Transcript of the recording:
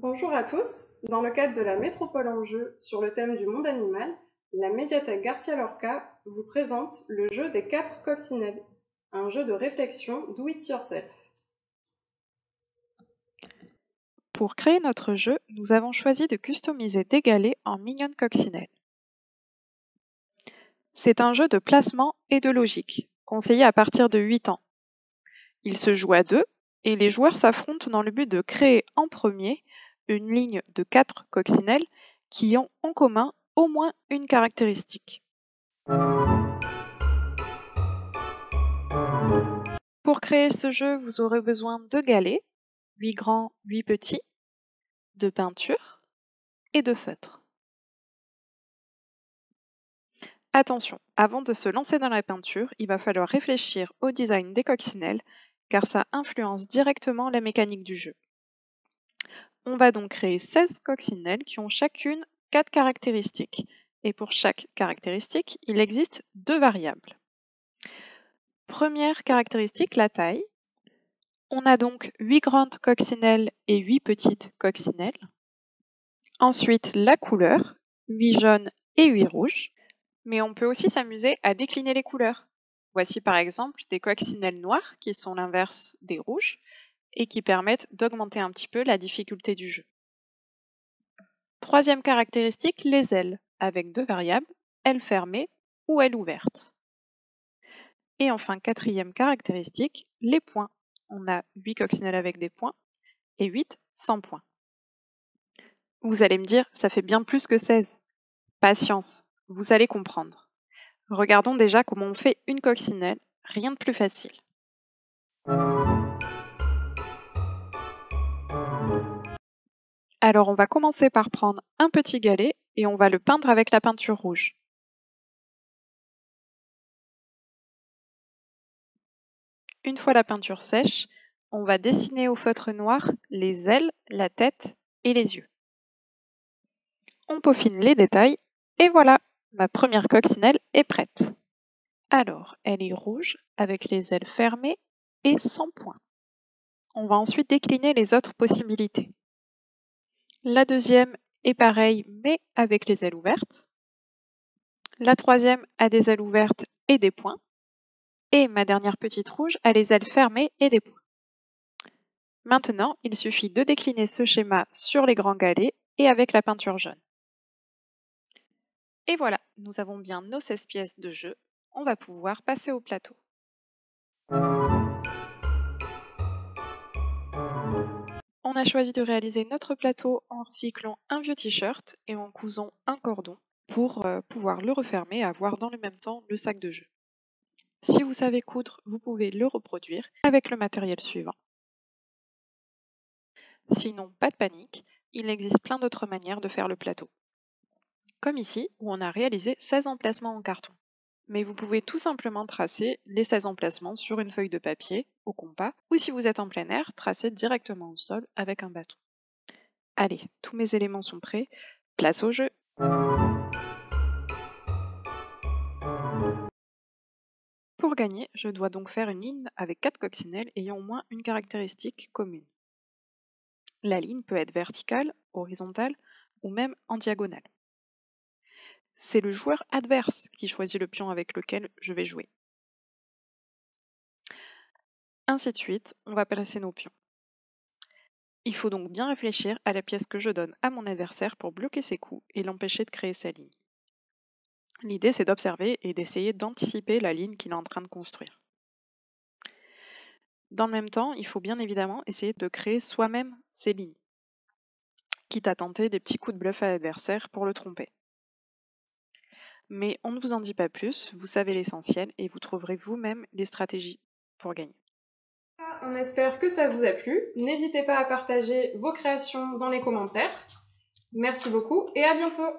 Bonjour à tous. Dans le cadre de la Métropole en jeu sur le thème du monde animal, la médiathèque Garcia Lorca vous présente le jeu des 4 coccinelles, un jeu de réflexion do it yourself. Pour créer notre jeu, nous avons choisi de customiser des galets en mignonnes coccinelles. C'est un jeu de placement et de logique, conseillé à partir de 8 ans. Il se joue à 2 et les joueurs s'affrontent dans le but de créer en premier une ligne de 4 coccinelles qui ont en commun au moins une caractéristique. Pour créer ce jeu, vous aurez besoin de galets, 8 grands, 8 petits, de peinture et de feutre. Attention, avant de se lancer dans la peinture, il va falloir réfléchir au design des coccinelles, car ça influence directement la mécanique du jeu. On va donc créer 16 coccinelles qui ont chacune 4 caractéristiques, et pour chaque caractéristique, il existe 2 variables. Première caractéristique, la taille. On a donc 8 grandes coccinelles et 8 petites coccinelles. Ensuite, la couleur, 8 jaunes et 8 rouges. Mais on peut aussi s'amuser à décliner les couleurs. Voici par exemple des coccinelles noires qui sont l'inverse des rouges et qui permettent d'augmenter un petit peu la difficulté du jeu. Troisième caractéristique, les ailes, avec 2 variables, aile fermée ou aile ouverte. Et enfin, quatrième caractéristique, les points. On a 8 coccinelles avec des points et 8 sans points. Vous allez me dire, ça fait bien plus que 16. Patience, vous allez comprendre. Regardons déjà comment on fait une coccinelle, rien de plus facile. Alors on va commencer par prendre un petit galet et on va le peindre avec la peinture rouge. Une fois la peinture sèche, on va dessiner au feutre noir les ailes, la tête et les yeux. On peaufine les détails et voilà, ma première coccinelle est prête. Alors, elle est rouge avec les ailes fermées et sans points. On va ensuite décliner les autres possibilités. La deuxième est pareille mais avec les ailes ouvertes. La troisième a des ailes ouvertes et des points. Et ma dernière petite rouge a les ailes fermées et des points. Maintenant, il suffit de décliner ce schéma sur les grands galets et avec la peinture jaune. Et voilà, nous avons bien nos 16 pièces de jeu. On va pouvoir passer au plateau. On a choisi de réaliser notre plateau en recyclant un vieux t-shirt et en cousant un cordon pour pouvoir le refermer et avoir dans le même temps le sac de jeu. Si vous savez coudre, vous pouvez le reproduire avec le matériel suivant. Sinon, pas de panique, il existe plein d'autres manières de faire le plateau. Comme ici, où on a réalisé 16 emplacements en carton. Mais vous pouvez tout simplement tracer les 16 emplacements sur une feuille de papier, au compas, ou si vous êtes en plein air, tracer directement au sol avec un bâton. Allez, tous mes éléments sont prêts, place au jeu! Pour gagner, je dois donc faire une ligne avec 4 coccinelles ayant au moins une caractéristique commune. La ligne peut être verticale, horizontale ou même en diagonale. C'est le joueur adverse qui choisit le pion avec lequel je vais jouer. Ainsi de suite, on va placer nos pions. Il faut donc bien réfléchir à la pièce que je donne à mon adversaire pour bloquer ses coups et l'empêcher de créer sa ligne. L'idée, c'est d'observer et d'essayer d'anticiper la ligne qu'il est en train de construire. Dans le même temps, il faut bien évidemment essayer de créer soi-même ses lignes, quitte à tenter des petits coups de bluff à l'adversaire pour le tromper. Mais on ne vous en dit pas plus, vous savez l'essentiel et vous trouverez vous-même les stratégies pour gagner. On espère que ça vous a plu. N'hésitez pas à partager vos créations dans les commentaires. Merci beaucoup et à bientôt!